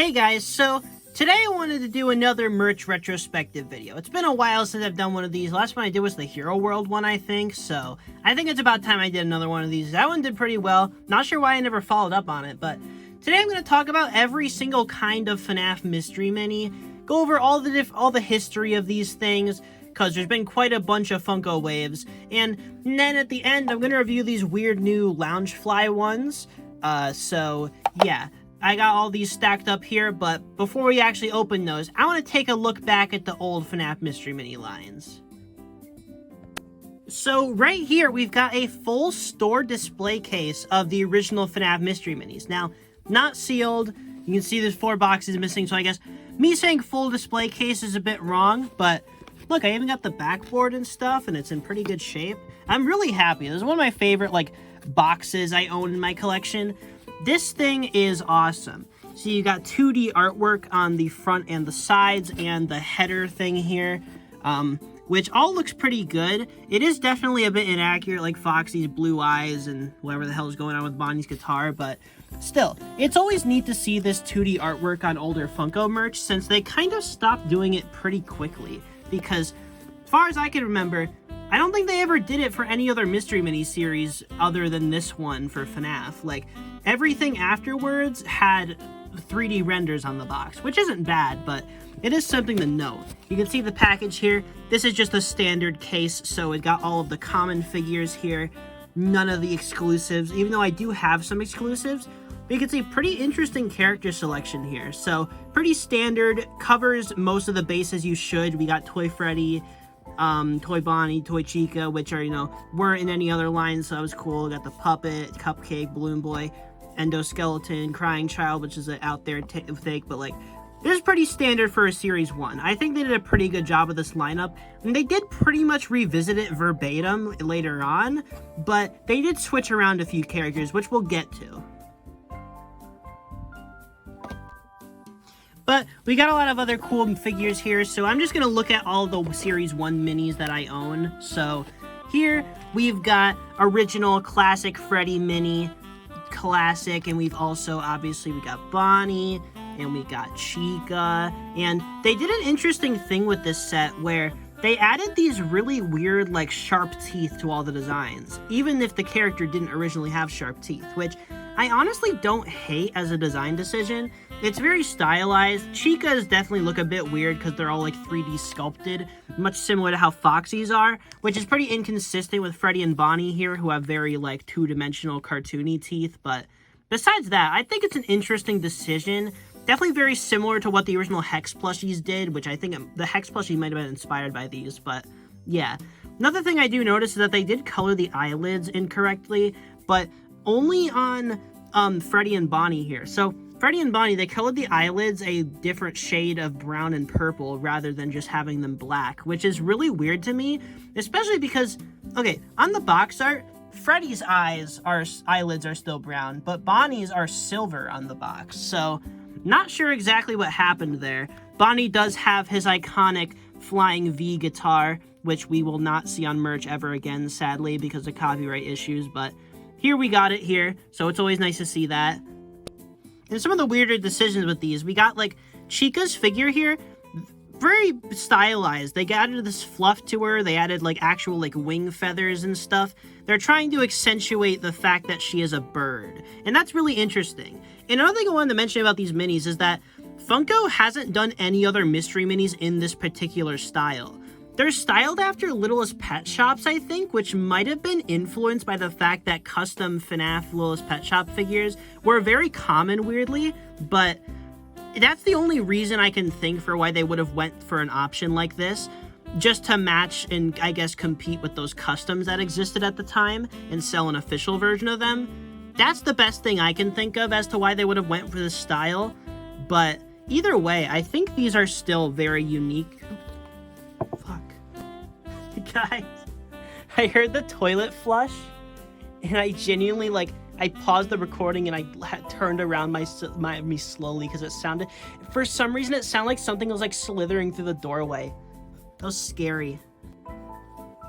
Hey guys, so today I wanted to do another merch retrospective video. It's been a while since I've done one of these. Last one I did was the Hero World one, I think, so I think it's about time I did another one of these. That one did pretty well. Not sure why I never followed up on it, but today I'm going to talk about every single kind of FNAF mystery mini, go over all the history of these things, because there's been quite a bunch of Funko waves, and then at the end I'm going to review these weird new Loungefly ones. So yeah. I got all these stacked up here, but before we actually open those, I want to take a look back at the old FNAF Mystery Mini lines. So right here, we've got a full store display case of the original FNAF Mystery Minis. Now, not sealed. You can see there's 4 boxes missing, so I guess me saying full display case is a bit wrong, but look, I even got the backboard and stuff, and it's in pretty good shape. I'm really happy. This is one of my favorite, boxes I own in my collection. This thing is awesome. So you got 2D artwork on the front and the sides and the header thing here, which all looks pretty good. It is definitely a bit inaccurate, like Foxy's blue eyes and whatever the hell is going on with Bonnie's guitar, but still, it's always neat to see this 2D artwork on older Funko merch since they kind of stopped doing it pretty quickly, because as far as I can remember, I don't think they ever did it for any other Mystery Mini series other than this one for FNAF. Like, everything afterwards had 3D renders on the box, which isn't bad, but it is something to note. You can see the package here. This is just a standard case, so it got all of the common figures here, none of the exclusives, even though I do have some exclusives. But you can see pretty interesting character selection here. So, pretty standard, covers most of the bases you should. We got Toy Freddy, Toy Bonnie, Toy Chica, which are, weren't in any other lines, so that was cool. Got the Puppet, Cupcake, Balloon Boy, Endoskeleton, Crying Child, which is an out there take, but this is pretty standard for a Series 1. I think they did a pretty good job with this lineup, and they did pretty much revisit it verbatim later on, but they did switch around a few characters, which we'll get to. But we got a lot of other cool figures here, so I'm just going to look at all the Series 1 minis that I own. So here we've got original classic Freddy mini, classic, and we've also, obviously, we got Bonnie, and we got Chica, and they did an interesting thing with this set where they added these really weird, sharp teeth to all the designs, even if the character didn't originally have sharp teeth, which I honestly don't hate as a design decision. It's very stylized. Chica's definitely look a bit weird because they're all 3D sculpted, much similar to how Foxy's are, which is pretty inconsistent with Freddy and Bonnie here, who have very two-dimensional cartoony teeth. But besides that, I think it's an interesting decision. Definitely very similar to what the original Hex plushies did, which I think the Hex plushie might have been inspired by these, but yeah. Another thing I do notice is that they did color the eyelids incorrectly, but only on Freddy and Bonnie here. So Freddy and Bonnie, they colored the eyelids a different shade of brown and purple rather than just having them black, which is really weird to me, especially because, okay, on the box art, Freddy's eyelids are still brown, but Bonnie's are silver on the box, so not sure exactly what happened there. Bonnie does have his iconic Flying V guitar, which we will not see on merch ever again, sadly, because of copyright issues, but here we got it here, so it's always nice to see that. And some of the weirder decisions with these, we got, Chica's figure here, very stylized. They added this fluff to her, they added, actual, wing feathers and stuff. They're trying to accentuate the fact that she is a bird, and that's really interesting. And another thing I wanted to mention about these minis is that Funko hasn't done any other mystery minis in this particular style. They're styled after Littlest Pet Shops, I think, which might have been influenced by the fact that custom FNAF Littlest Pet Shop figures were very common, weirdly, but that's the only reason I can think for why they would have went for an option like this, just to match and, I guess, compete with those customs that existed at the time and sell an official version of them. That's the best thing I can think of as to why they would have went for this style, but either way, I think these are still very unique. Guys, I heard the toilet flush, and I genuinely, I paused the recording and I turned around me slowly because it sounded, for some reason, it sounded like something was, slithering through the doorway. That was scary.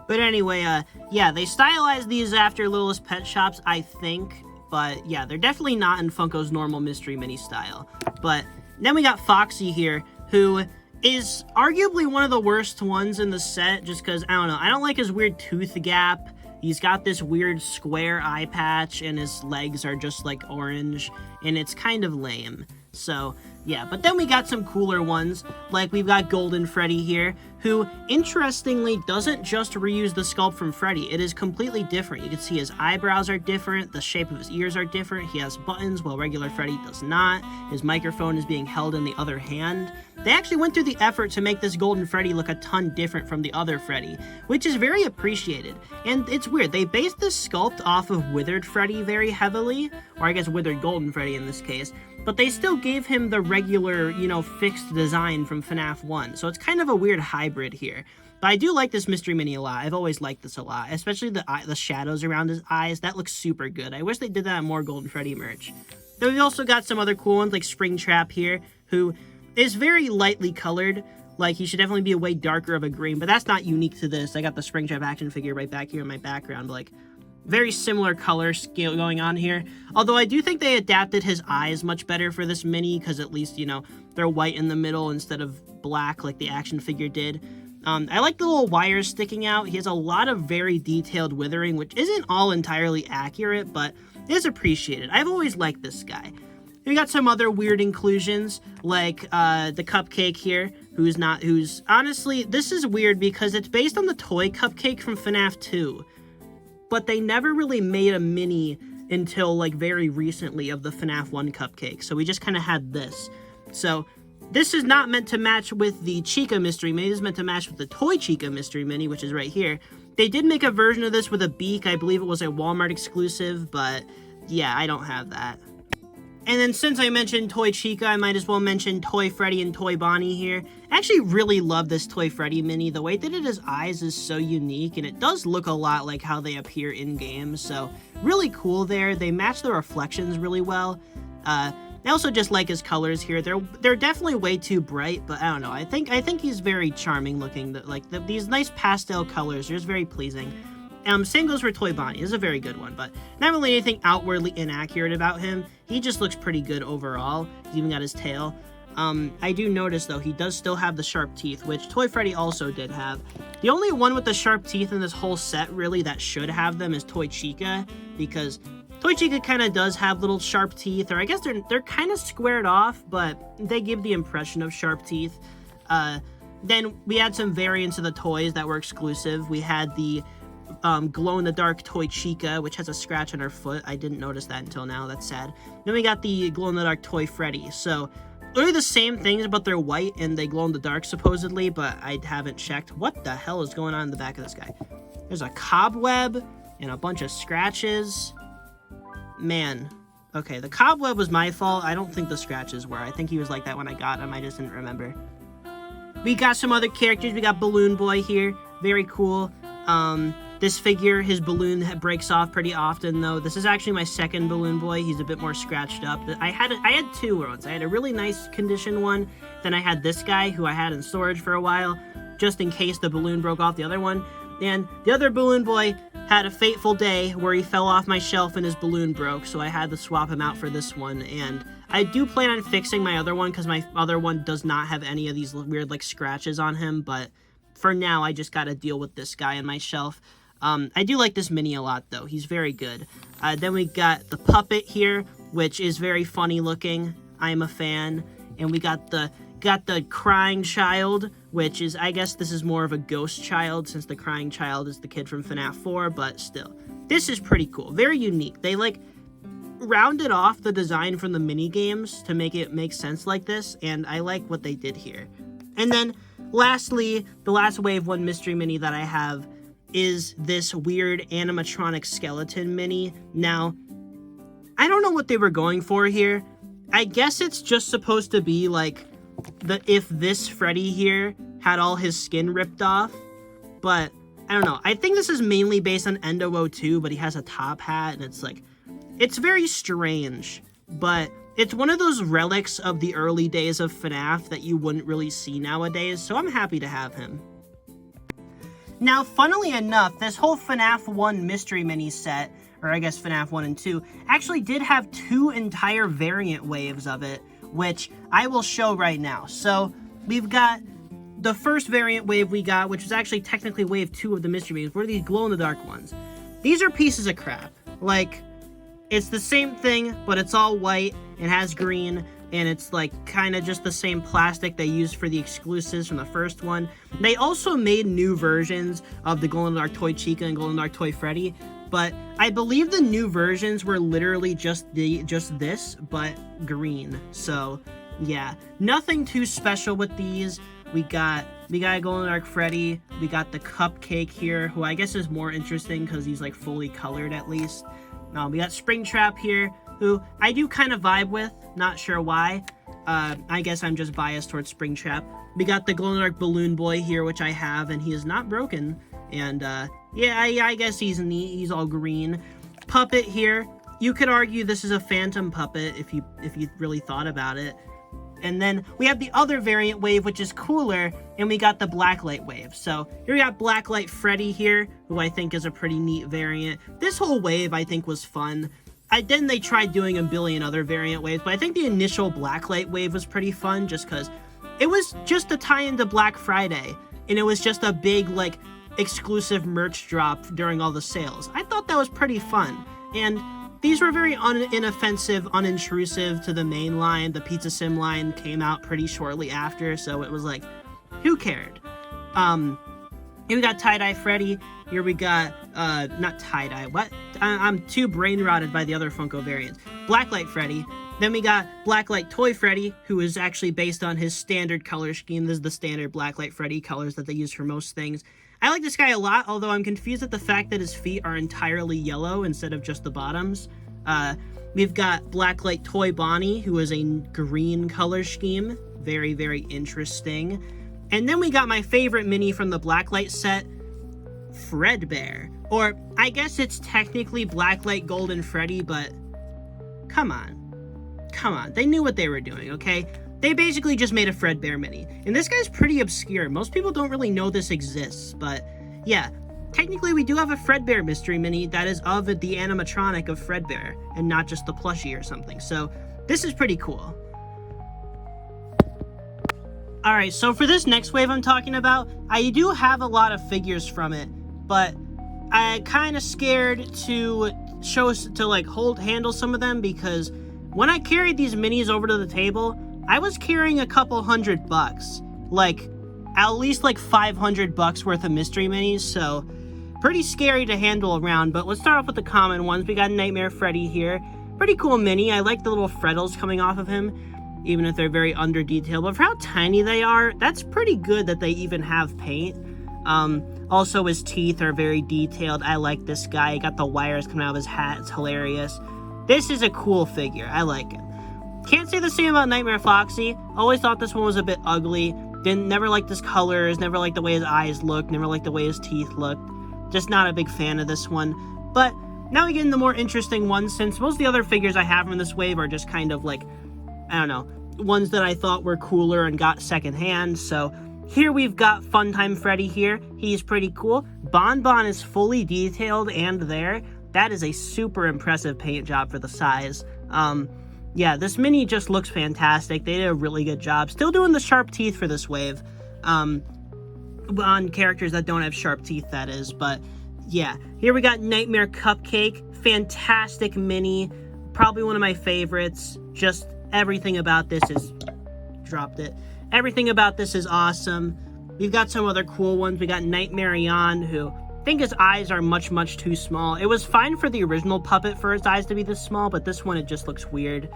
But anyway, yeah, they stylized these after Littlest Pet Shops, I think. but yeah, they're definitely not in Funko's normal Mystery Mini style. But then we got Foxy here, who is arguably one of the worst ones in the set, just because, I don't know, I don't like his weird tooth gap. He's got this weird square eye patch, and his legs are just, like, orange, and it's kind of lame. So, yeah, but then we got some cooler ones, like we've got Golden Freddy here, who, interestingly, doesn't just reuse the sculpt from Freddy. It is completely different. You can see his eyebrows are different, the shape of his ears are different, he has buttons while regular Freddy does not, his microphone is being held in the other hand. They actually went through the effort to make this Golden Freddy look a ton different from the other Freddy, which is very appreciated. And it's weird, they based this sculpt off of Withered Freddy very heavily, or I guess Withered Golden Freddy in this case, but they still gave him the regular, you know, fixed design from FNAF 1, so it's kind of a weird hybrid here. But I do like this Mystery Mini a lot. I've always liked this a lot, especially the shadows around his eyes. That looks super good. I wish they did that on more Golden Freddy merch. Then we've also got some other cool ones, like Springtrap here, who is very lightly colored. Like, he should definitely be a way darker of a green, but that's not unique to this. I got the Springtrap action figure right back here in my background, like, very similar color scale going on here. Although I do think they adapted his eyes much better for this mini, because at least, you know, they're white in the middle instead of black like the action figure did. I like the little wires sticking out. He has a lot of very detailed withering, which isn't all entirely accurate, but is appreciated. I've always liked this guy. We got some other weird inclusions, like the Cupcake here, who's honestly, this is weird because it's based on the toy Cupcake from FNAF 2. But they never really made a mini until, like, very recently of the FNAF 1 Cupcake. So we just kind of had this. So this is not meant to match with the Chica Mystery Mini. This is meant to match with the Toy Chica Mystery Mini, which is right here. They did make a version of this with a beak. I believe it was a Walmart exclusive, but yeah, I don't have that. And then since I mentioned Toy Chica, I might as well mention Toy Freddy and Toy Bonnie here. I actually really love this Toy Freddy mini. The way they did his eyes is so unique, and it does look a lot like how they appear in-game, so really cool there. They match the reflections really well. I also just like his colors here. They're definitely way too bright, but I don't know. I think he's very charming looking. These nice pastel colors are just very pleasing. Same goes for Toy Bonnie. This is a very good one, but not really anything outwardly inaccurate about him. He just looks pretty good overall. He's even got his tail. I do notice, though, he does still have the sharp teeth, which Toy Freddy also did have. The only one with the sharp teeth in this whole set, really, that should have them is Toy Chica, because Toy Chica kind of does have little sharp teeth, or I guess they're kind of squared off, but they give the impression of sharp teeth. Then we had some variants of the toys that were exclusive. We had the glow-in-the-dark Toy Chica, which has a scratch on her foot. I didn't notice that until now. That's sad. Then we got the glow-in-the-dark Toy Freddy. So, literally the same things, but they're white and they glow in the dark, supposedly, but I haven't checked. What the hell is going on in the back of this guy? There's a cobweb and a bunch of scratches. Man. Okay, the cobweb was my fault. I don't think the scratches were. I think he was like that when I got him. I just didn't remember. We got some other characters. We got Balloon Boy here. Very cool. This figure, his balloon breaks off pretty often, though. This is actually my second Balloon Boy. He's a bit more scratched up. I had two ones. I had a really nice condition one. Then I had this guy, who I had in storage for a while, just in case the balloon broke off the other one. And the other Balloon Boy had a fateful day where he fell off my shelf and his balloon broke, so I had to swap him out for this one. And I do plan on fixing my other one, because my other one does not have any of these weird, like, scratches on him, but for now, I just gotta deal with this guy on my shelf. I do like this mini a lot, though. He's very good. Then we got the puppet here, which is very funny looking. I'm a fan. And we got the crying child, which is, I guess this is more of a ghost child, since the crying child is the kid from FNAF 4, but still. This is pretty cool. Very unique. They, like, rounded off the design from the mini games to make it make sense like this, and I like what they did here. And then, lastly, the last Wave 1 mystery mini that I have is this weird animatronic skeleton mini. Now, I don't know what they were going for here. I guess it's just supposed to be like if this Freddy here had all his skin ripped off, but I don't know. I think this is mainly based on Endo 02, but he has a top hat, and it's like, it's very strange, but it's one of those relics of the early days of FNAF that you wouldn't really see nowadays, so I'm happy to have him. Now, funnily enough, this whole FNAF 1 mystery mini set or I guess FNAF 1 and 2, actually did have 2 entire variant waves of it, which I will show right now. So we've got the first variant wave we got, which was actually technically wave 2 of the mystery waves, were these glow-in-the-dark ones. These are pieces of crap. Like, it's the same thing, but it's all white, it has green, and it's like kind of just the same plastic they used for the exclusives from the first one. They also made new versions of the glow-in-the-dark Toy Chica and glow-in-the-dark Toy Freddy, but I believe the new versions were literally just this, but green. So yeah, nothing too special with these. We got a glow-in-the-dark Freddy. We got the Cupcake here, who I guess is more interesting because he's like fully colored at least. We got Springtrap here, who I do kind of vibe with. Not sure why. I guess I'm just biased towards Springtrap. We got the glow-in-the-dark Balloon Boy here, which I have, and he is not broken. And yeah, I guess he's neat. He's all green. Puppet here. You could argue this is a Phantom puppet if you really thought about it. And then we have the other variant wave, which is cooler, and we got the Blacklight wave. So here we got Blacklight Freddy here, who I think is a pretty neat variant. This whole wave I think was fun. Then they tried doing a billion other variant waves, but I think the initial Blacklight wave was pretty fun just because it was just a tie into Black Friday, and it was just a big, like, exclusive merch drop during all the sales. I thought that was pretty fun, and these were very inoffensive, unintrusive to the main line. The Pizza Sim line came out pretty shortly after, so it was like, who cared? Here we got Tie-Dye Freddy. Here we got, not Tie-Dye, what? I'm too brain-rotted by the other Funko variants. Blacklight Freddy. Then we got Blacklight Toy Freddy, who is actually based on his standard color scheme. This is the standard Blacklight Freddy colors that they use for most things. I like this guy a lot, although I'm confused at the fact that his feet are entirely yellow instead of just the bottoms. We've got Blacklight Toy Bonnie, who is a green color scheme. Very, very interesting. And then we got my favorite mini from the Blacklight set, Fredbear. Or, I guess it's technically Blacklight Golden Freddy, but come on. Come on. They knew what they were doing, okay? They basically just made a Fredbear mini. And this guy's pretty obscure. Most people don't really know this exists, but yeah. Technically, we do have a Fredbear mystery mini that is of the animatronic of Fredbear, and not just the plushie or something. So, this is pretty cool. Alright, so for this next wave I'm talking about, I do have a lot of figures from it, but I'm kind of scared to handle some of them because when I carried these minis over to the table, I was carrying a couple $100, like at least like $500 worth of mystery minis, so pretty scary to handle around. But let's start off with the common ones. We got Nightmare Freddy here. Pretty cool mini. I like the little freckles coming off of him, even if they're very under detailed. But for how tiny they are, that's pretty good that they even have paint. Also his teeth are very detailed. I like this guy. He got the wires coming out of his hat. It's hilarious. This is a cool figure. I like it. Can't say the same about Nightmare Foxy. Always thought this one was a bit ugly. Never liked his colors, never liked the way his eyes looked, never liked the way his teeth looked. Just not a big fan of this one. But now we get into the more interesting ones, since most of the other figures I have from this wave are just kind of like, I don't know, ones that I thought were cooler and got secondhand. So here we've got Funtime Freddy here. He's pretty cool. Bon Bon is fully detailed and there. That is a super impressive paint job for the size. Yeah, this mini just looks fantastic. They did a really good job. Still doing the sharp teeth for this wave. On characters that don't have sharp teeth, that is. But yeah, here we got Nightmare Cupcake. Fantastic mini. Probably one of my favorites. Just everything about this is... Dropped it. Everything about this is awesome. We've got some other cool ones. We got Nightmare Yon, who... I think his eyes are much, much too small. It was fine for the original puppet for his eyes to be this small, but this one, it just looks weird.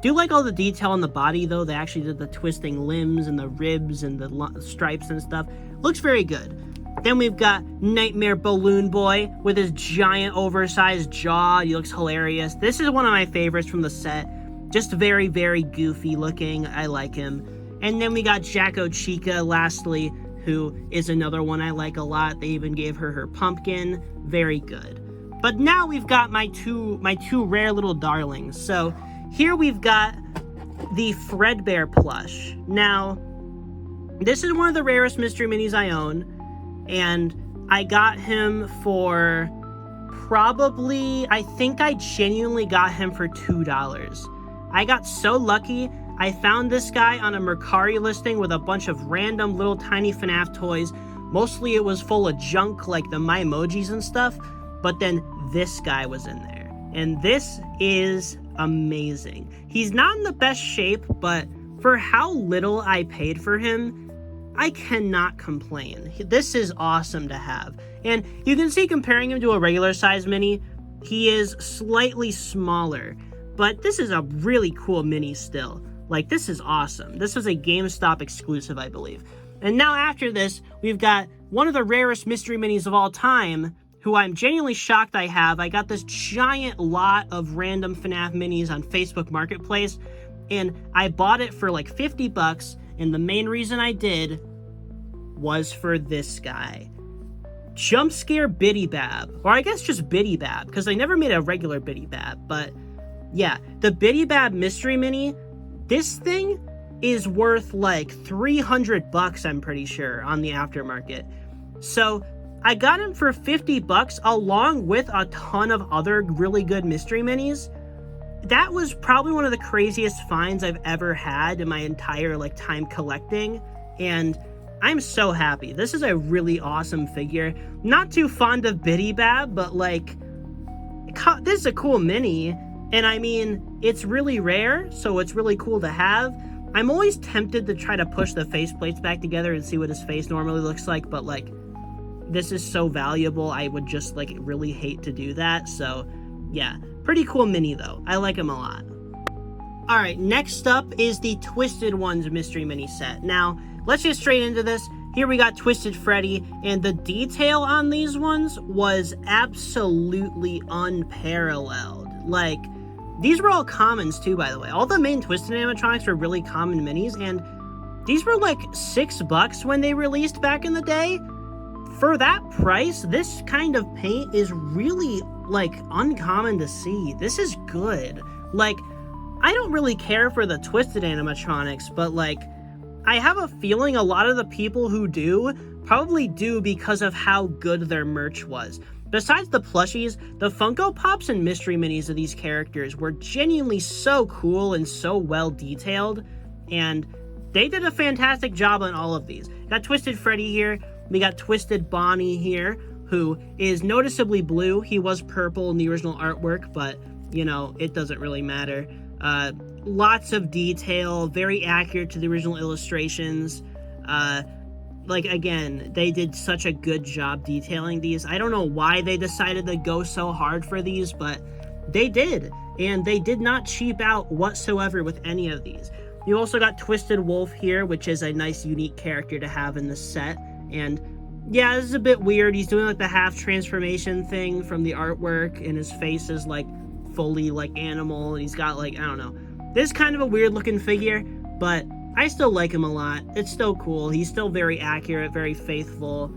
Do like all the detail on the body, though. They actually did the twisting limbs and the ribs and the stripes and stuff. Looks very good. Then we've got Nightmare Balloon Boy with his giant oversized jaw. He looks hilarious. This is one of my favorites from the set. Just very, very goofy looking. I like him. And then we got Jacko Chica, lastly, who is another one I like a lot. They even gave her pumpkin. Very good. But now we've got my two rare little darlings. So here we've got the Fredbear plush. Now, this is one of the rarest mystery minis I own, and I got him for I think I genuinely got him for $2. I got so lucky. I found this guy on a Mercari listing with a bunch of random little tiny FNAF toys. Mostly it was full of junk like the My Emojis and stuff, but then this guy was in there. And this is amazing. He's not in the best shape, but for how little I paid for him, I cannot complain. This is awesome to have. And you can see, comparing him to a regular size mini, he is slightly smaller, but this is a really cool mini still. Like, this is awesome. This was a GameStop exclusive, I believe. And now after this, we've got one of the rarest mystery minis of all time, who I'm genuinely shocked I have. I got this giant lot of random FNAF minis on Facebook Marketplace, and I bought it for like $50, and the main reason I did was for this guy. Jump Scare Biddy Bab, or I guess just Biddy Bab, because I never made a regular Biddy Bab, but yeah, the Biddy Bab mystery mini, this thing is worth like $300, I'm pretty sure, on the aftermarket. So I got him for $50 along with a ton of other really good mystery minis. That was probably one of the craziest finds I've ever had in my entire like time collecting, and I'm so happy. This is a really awesome figure. Not too fond of Biddy Bab, but like, this is a cool mini, and I mean, it's really rare, so it's really cool to have. I'm always tempted to try to push the faceplates back together and see what his face normally looks like, but like, this is so valuable, I would just like really hate to do that. So yeah, pretty cool mini though. I like him a lot. All right, next up is the Twisted Ones mystery mini set. Now, let's get straight into this. Here we got Twisted Freddy, and the detail on these ones was absolutely unparalleled. Like, these were all commons too, by the way. All the main Twisted animatronics were really common minis, and these were like $6 when they released back in the day. For that price, this kind of paint is really like uncommon to see. This is good. Like, I don't really care for the Twisted animatronics, but like, I have a feeling a lot of the people who do probably do because of how good their merch was. Besides the plushies, the Funko Pops and mystery minis of these characters were genuinely so cool and so well detailed, and they did a fantastic job on all of these. Got Twisted Freddy here, we got Twisted Bonnie here, who is noticeably blue. He was purple in the original artwork, but, you know, it doesn't really matter. Lots of detail, very accurate to the original illustrations. Like, again, they did such a good job detailing these. I don't know why they decided to go so hard for these, but they did. And they did not cheap out whatsoever with any of these. You also got Twisted Wolf here, which is a nice, unique character to have in the set. And yeah, this is a bit weird. He's doing like the half transformation thing from the artwork, and his face is like fully like animal, and he's got like, I don't know. This is kind of a weird looking figure, but I still like him a lot. It's still cool. He's still very accurate, very faithful.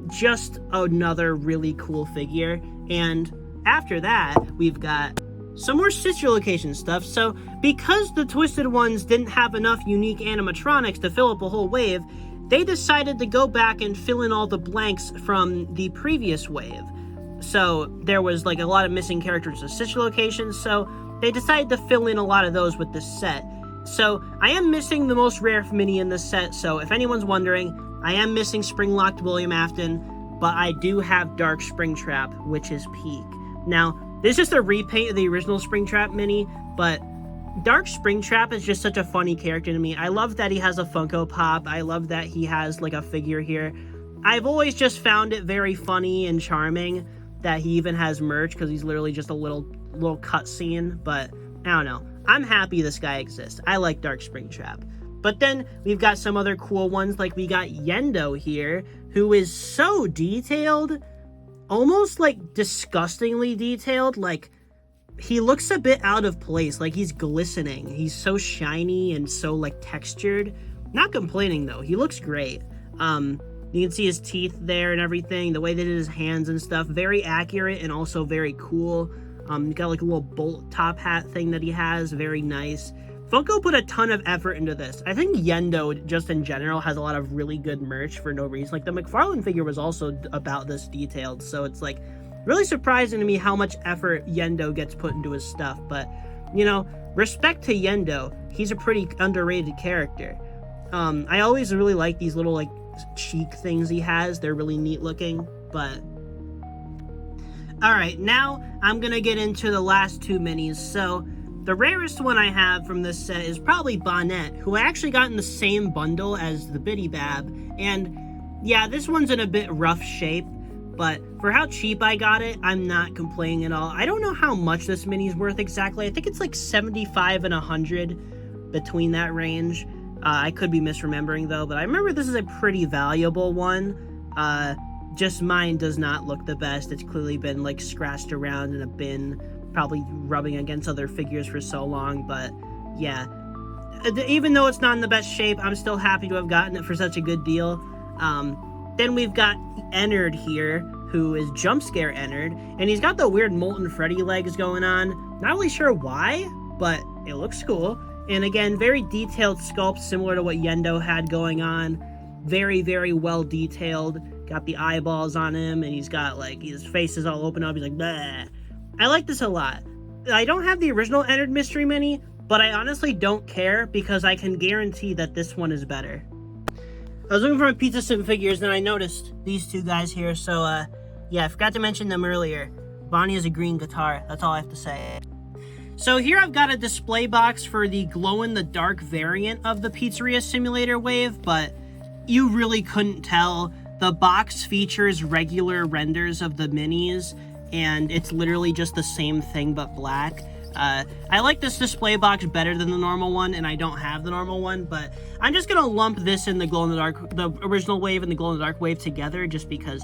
Just another really cool figure. And after that, we've got some more sister location stuff. So because the Twisted Ones didn't have enough unique animatronics to fill up a whole wave, they decided to go back and fill in all the blanks from the previous wave. So there was like a lot of missing characters of sister locations, so they decided to fill in a lot of those with this set. So I am missing the most rare mini in this set, so if anyone's wondering, I am missing Spring-Locked William Afton, but I do have Dark Springtrap, which is Peak. Now, this is just a repaint of the original Springtrap mini, but Dark Springtrap is just such a funny character to me. I love that he has a Funko Pop. I love that he has like a figure here. I've always just found it very funny and charming that he even has merch, because he's literally just a little cutscene, but I don't know. I'm happy this guy exists. I like Dark Springtrap. But then we've got some other cool ones, like we got Yendo here, who is so detailed, almost like disgustingly detailed. Like, he looks a bit out of place, like he's glistening. He's so shiny and so like textured. Not complaining though, he looks great. You can see his teeth there and everything, the way they did his hands and stuff. Very accurate and also very cool. You got like a little bolt top hat thing that he has, very nice. Funko put a ton of effort into this. I think Yendo, just in general, has a lot of really good merch for no reason. Like, the McFarlane figure was also about this detailed, so it's like, Really surprising to me how much effort Yendo gets put into his stuff, but, you know, respect to Yendo. He's a pretty underrated character. I always really like these little, like, cheek things he has. They're really neat looking, but... Alright, now I'm gonna get into the last two minis. So, the rarest one I have from this set is probably Bonnet, who I actually got in the same bundle as the Biddy Bab, and yeah, this one's in a bit rough shape, but for how cheap I got it, I'm not complaining at all. I don't know how much this mini's worth exactly. I think it's like 75 and 100, between that range. I could be misremembering though, but I remember this is a pretty valuable one. Just mine does not look the best. It's clearly been like scratched around in a bin, probably rubbing against other figures for so long, but yeah. Even though it's not in the best shape, I'm still happy to have gotten it for such a good deal. Then we've got Ennard here, who is Jump Scare Ennard, and he's got the weird Molten Freddy legs going on. Not really sure why, but it looks cool. And again, very detailed sculpt, similar to what Yendo had going on. Very, very well detailed. Got the eyeballs on him, and he's got, like, his face is all open up. He's like, bleh. I like this a lot. I don't have the original Ennard Mystery Mini, but I honestly don't care, because I can guarantee that this one is better. I was looking for my Pizza Sim figures, and I noticed these two guys here, so, yeah, I forgot to mention them earlier. Bonnie has a green guitar, that's all I have to say. So here I've got a display box for the glow-in-the-dark variant of the Pizzeria Simulator Wave, but you really couldn't tell. The box features regular renders of the minis, and it's literally just the same thing but black. I like this display box better than the normal one, and I don't have the normal one, but I'm just gonna lump this in the glow-in-the-dark, the original wave and the glow-in-the-dark wave together, just because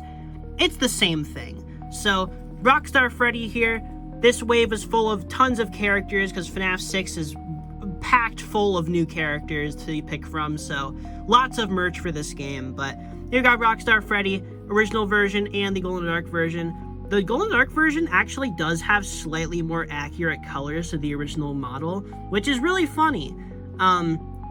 it's the same thing. So, Rockstar Freddy here. This wave is full of tons of characters, because FNAF 6 is packed full of new characters to pick from, so lots of merch for this game. But here we got Rockstar Freddy, original version, and the glow-in-the-dark version. The glow-in-the-dark version actually does have slightly more accurate colors to the original model, which is really funny.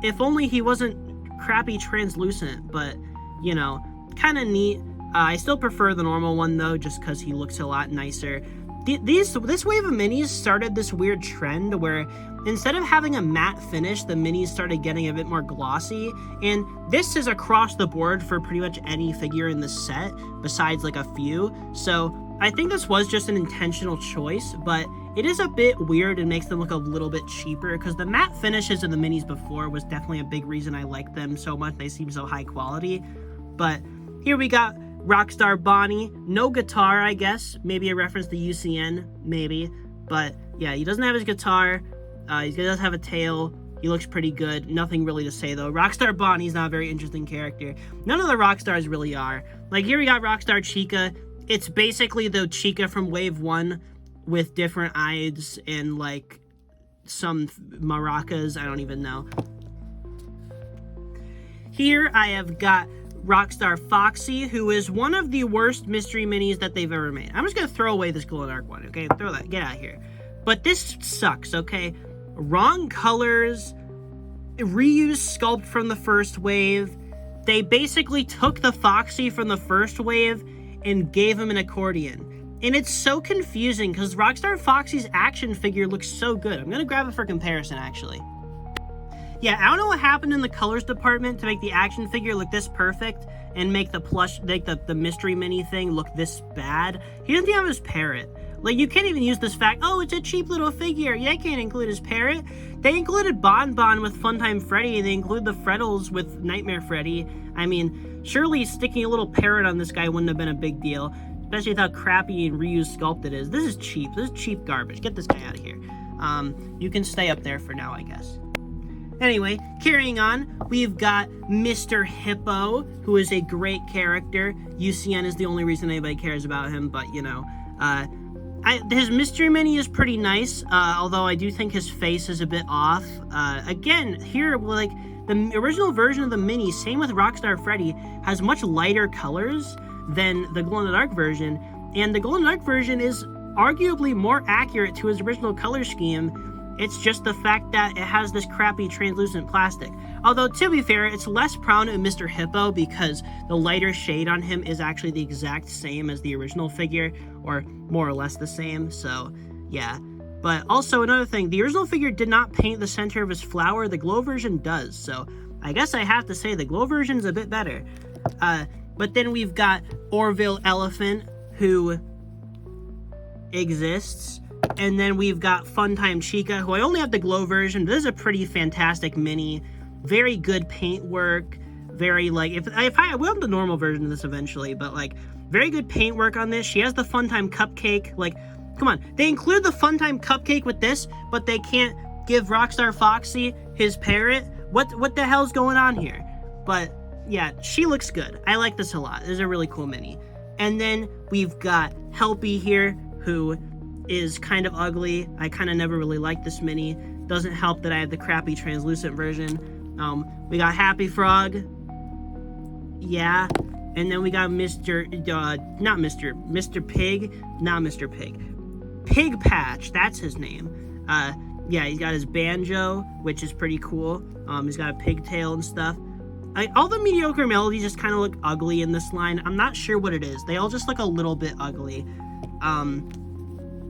If only he wasn't crappy translucent, but, you know, kind of neat. I still prefer the normal one, though, just because he looks a lot nicer. This wave of minis started this weird trend where instead of having a matte finish, the minis started getting a bit more glossy, and this is across the board for pretty much any figure in this set, besides like a few. So I think this was just an intentional choice, but it is a bit weird and makes them look a little bit cheaper, because the matte finishes in the minis before was definitely a big reason I like them so much. They seem so high quality. But here we got Rockstar Bonnie. No guitar, I guess. Maybe a reference to UCN, maybe. But yeah, he doesn't have his guitar. He does have a tail. He looks pretty good. Nothing really to say, though. Rockstar Bonnie's not a very interesting character. None of the Rockstars really are. Like, here we got Rockstar Chica. It's basically the Chica from Wave 1 with different eyes and, like, some maracas. I don't even know. Here I have got Rockstar Foxy, who is one of the worst mystery minis that they've ever made. I'm just going to throw away this glow-in-the-dark one, okay? Throw that. Get out of here. But this sucks, okay? Wrong colors, reused sculpt from the first wave. They basically took the Foxy from the first wave and gave him an accordion. And it's so confusing because Rockstar Foxy's action figure looks so good. I'm going to grab it for comparison, actually. Yeah, I don't know what happened in the colors department to make the action figure look this perfect and make the plush, like the mystery mini thing look this bad. He doesn't even have his parrot. Like, you can't even use this fact, oh, it's a cheap little figure. Yeah, I can't include his parrot. They included Bon Bon with Funtime Freddy, and they include the Freddles with Nightmare Freddy. I mean, surely sticking a little parrot on this guy wouldn't have been a big deal, especially with how crappy and reused sculpt it is. This is cheap. This is cheap garbage. Get this guy out of here. You can stay up there for now, I guess. Anyway, carrying on, we've got Mr. Hippo, who is a great character. UCN is the only reason anybody cares about him, but, you know, his mystery mini is pretty nice, although I do think his face is a bit off. Again, here, like, the original version of the mini, same with Rockstar Freddy, has much lighter colors than the glow-in-the-dark version, and the glow-in-the-dark version is arguably more accurate to his original color scheme, It's just the fact that it has this crappy translucent plastic. Although, to be fair, it's less prominent in Mr. Hippo because the lighter shade on him is actually the exact same as the original figure, or more or less the same, so yeah. But also another thing, the original figure did not paint the center of his flower, the glow version does, so I guess I have to say the glow version's a bit better. But then we've got Orville Elephant, who exists. And then we've got Funtime Chica, who I only have the glow version. This is a pretty fantastic mini. Very good paint work. Very, like, if I will have the normal version of this eventually, but, like, very good paint work on this. She has the Funtime Cupcake. Like, come on. They include the Funtime Cupcake with this, but they can't give Rockstar Foxy his parrot. What the hell's going on here? But, yeah, she looks good. I like this a lot. This is a really cool mini. And then we've got Helpy here, who is kind of ugly. I kind of never really liked this mini. Doesn't help that I have the crappy translucent version. We got Happy Frog. Yeah. And then we got Mr. Pig. Pig Patch, that's his name. Yeah, he's got his banjo, which is pretty cool. He's got a pigtail and stuff. All the mediocre melodies just kind of look ugly in this line. I'm not sure what it is. They all just look a little bit ugly.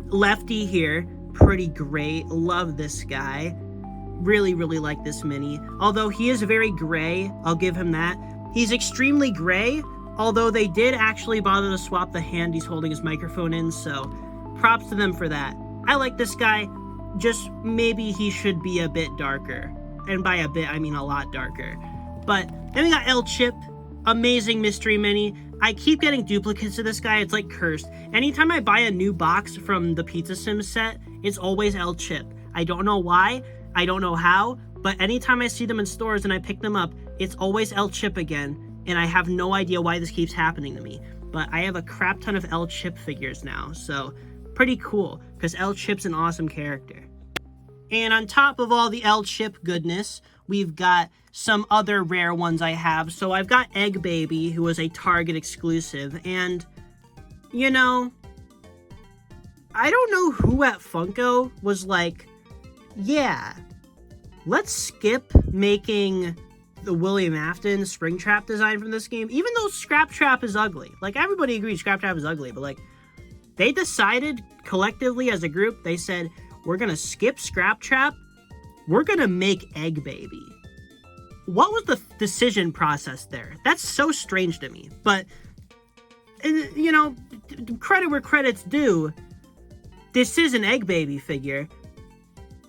Lefty here, pretty great. Love this guy. Really, really like this mini. Although he is very gray, I'll give him that. He's extremely gray, although they did actually bother to swap the hand he's holding his microphone in, so props to them for that. I like this guy, just maybe he should be a bit darker. And by a bit, I mean a lot darker. But then we got El Chip, amazing mystery mini. I keep getting duplicates of this guy. It's like cursed. Anytime I buy a new box from the Pizza Sims set, it's always El Chip. I don't know why. I don't know how. But anytime I see them in stores and I pick them up, it's always El Chip again. And I have no idea why this keeps happening to me. But I have a crap ton of El Chip figures now. So pretty cool, because El Chip's an awesome character. And on top of all the El Chip goodness, we've got some other rare ones I have. So I've got Egg Baby, who was a Target exclusive. And, you know, I don't know who at Funko was like, yeah, let's skip making the William Afton Springtrap design from this game. Even though Scrap Trap is ugly. Like, everybody agrees Scrap Trap is ugly. But, like, they decided collectively as a group, they said, we're going to skip Scrap Trap. We're going to make Egg Baby. What was the decision process there? That's so strange to me. But, you know, credit where credit's due. This is an Egg Baby figure.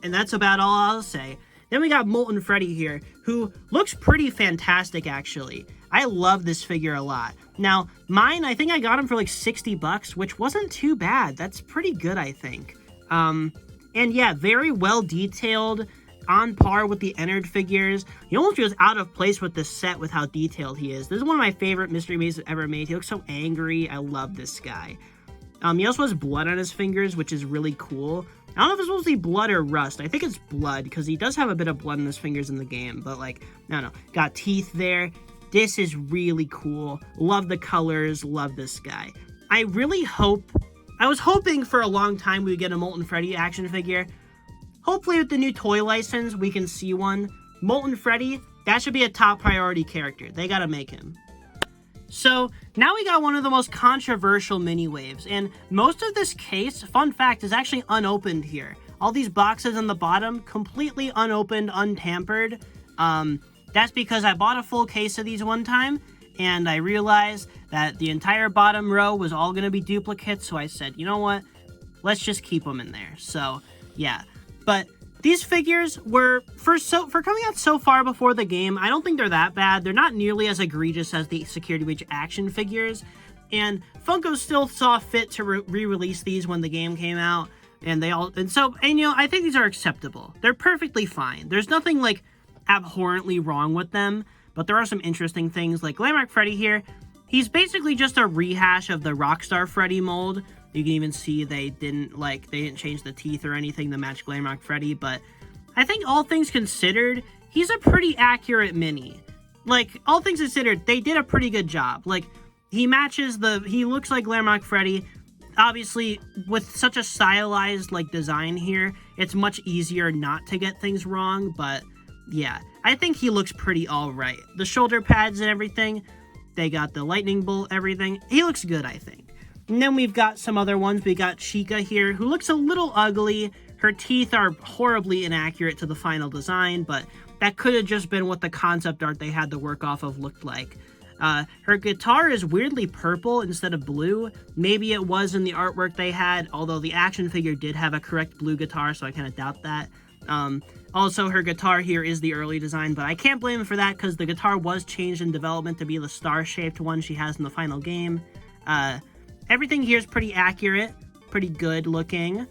And that's about all I'll say. Then we got Molten Freddy here, who looks pretty fantastic, actually. I love this figure a lot. Now, mine, I think I got him for like $60, which wasn't too bad. That's pretty good, I think. And yeah, very well detailed, on par with the Ennard figures. He almost feels out of place with this set with how detailed he is. This is one of my favorite Mystery Mazes ever made. He looks so angry. I love this guy. He also has blood on his fingers, which is really cool. I don't know if it's supposed to be blood or rust. I think it's blood, because he does have a bit of blood in his fingers in the game. But, like, I don't know. Got teeth there. This is really cool. Love the colors. Love this guy. I really hope... I was hoping for a long time we would get a Molten Freddy action figure. Hopefully with the new toy license, we can see one. Molten Freddy, that should be a top priority character. They gotta make him. So, now we got one of the most controversial mini waves, and most of this case, fun fact, is actually unopened here. All these boxes on the bottom, completely unopened, untampered. That's because I bought a full case of these one time, and I realized that the entire bottom row was all going to be duplicates, so I said, you know what, let's just keep them in there. So, yeah. But these figures were, for coming out so far before the game, I don't think they're that bad. They're not nearly as egregious as the Security Breach action figures, and Funko still saw fit to re-release these when the game came out, and you know, I think these are acceptable. They're perfectly fine. There's nothing, like, abhorrently wrong with them, but there are some interesting things, like Glamrock Freddy here. He's basically just a rehash of the Rockstar Freddy mold. You can even see they didn't change the teeth or anything to match Glamrock Freddy, but I think all things considered, he's a pretty accurate mini. Like, all things considered, they did a pretty good job. Like, he looks like Glamrock Freddy. obviously, with such a stylized, like, design here, it's much easier not to get things wrong, but yeah, I think he looks pretty alright. The shoulder pads and everything, they got the lightning bolt, everything. He looks good, I think. And then we've got some other ones. We got Chica here, who looks a little ugly. Her teeth are horribly inaccurate to the final design, but that could have just been what the concept art they had to work off of looked like. Her guitar is weirdly purple instead of blue. Maybe it was in the artwork they had, although the action figure did have a correct blue guitar, so I kind of doubt that. Also, her guitar here is the early design, but I can't blame him for that because the guitar was changed in development to be the star-shaped one she has in the final game. Everything here is pretty accurate, pretty good looking.